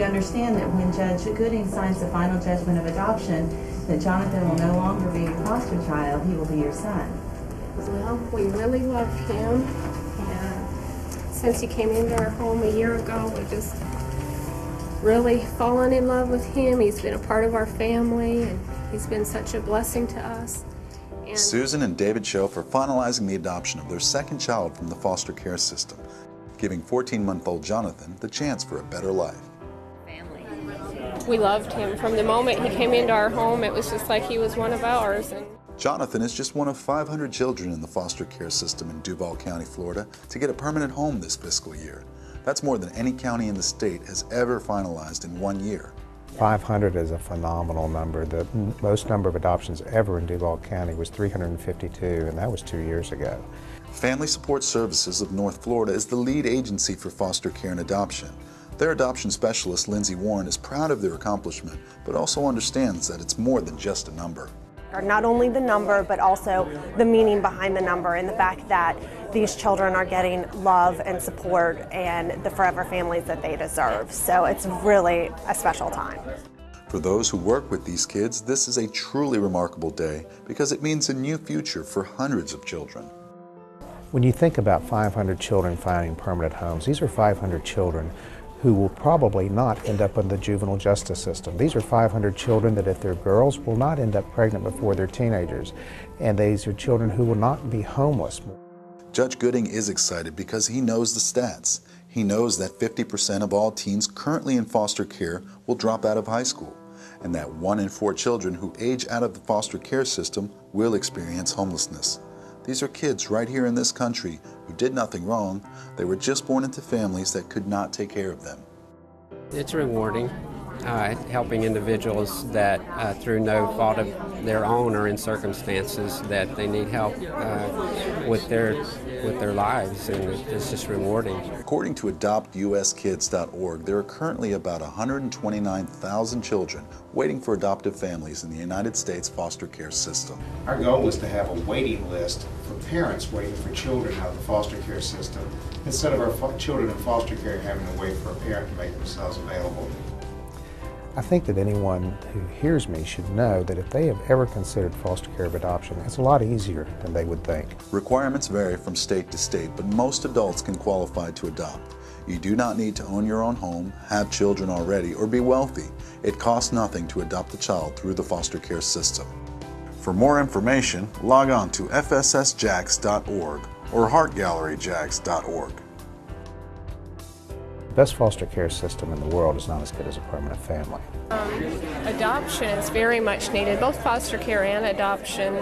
you understand that when Judge Gooding signs the final judgment of adoption, that Jonathan will no longer be your foster child, he will be your son? Well, we really love him, and since he came into our home a year ago, we just really fallen in love with him. He's been a part of our family, and he's been such a blessing to us. And Susan and David Schoaf are finalizing the adoption of their second child from the foster care system, giving 14-month-old Jonathan the chance for a better life. we loved him. From the moment he came into our home, it was just like he was one of ours. And Jonathan is just one of 500 children in the foster care system in Duval County, Florida, to get a permanent home this fiscal year. That's more than any county in the state has ever finalized in 1 year. 500 is a phenomenal number. The most number of adoptions ever in Duval County was 352, and that was 2 years ago. Family Support Services of North Florida is the lead agency for foster care and adoption. Their adoption specialist, Lindsay Warren, is proud of their accomplishment, but also understands that it's more than just a number. Not only the number, but also the meaning behind the number and the fact that these children are getting love and support and the forever families that they deserve. So it's really a special time. For those who work with these kids, this is a truly remarkable day because it means a new future for hundreds of children. When you think about 500 children finding permanent homes, these are 500 children who will probably not end up in the juvenile justice system. These are 500 children that, if they're girls, will not end up pregnant before they're teenagers. And these are children who will not be homeless. Judge Gooding is excited because he knows the stats. He knows that 50% of all teens currently in foster care will drop out of high school, and that 1 in 4 children who age out of the foster care system will experience homelessness. These are kids right here in this country who did nothing wrong. They were just born into families that could not take care of them. It's rewarding, helping individuals that through no fault of their own or in circumstances that they need help with their lives, and it's just rewarding. According to AdoptUSKids.org, there are currently about 129,000 children waiting for adoptive families in the United States foster care system. Our goal is to have a waiting list for parents waiting for children out of the foster care system, instead of our children in foster care having to wait for a parent to make themselves available. I think that anyone who hears me should know that if they have ever considered foster care of adoption, it's a lot easier than they would think. Requirements vary from state to state, but most adults can qualify to adopt. You do not need to own your own home, have children already, or be wealthy. It costs nothing to adopt a child through the foster care system. For more information, log on to fssjax.org or heartgalleryjax.org. The best foster care system in the world is not as good as a permanent family. adoption is very much needed, both foster care and adoption.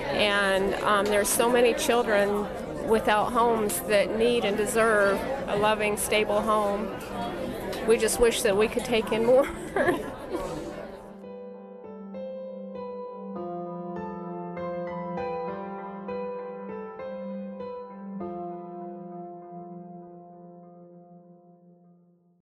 And there's so many children without homes that need and deserve a loving, stable home. We just wish that we could take in more.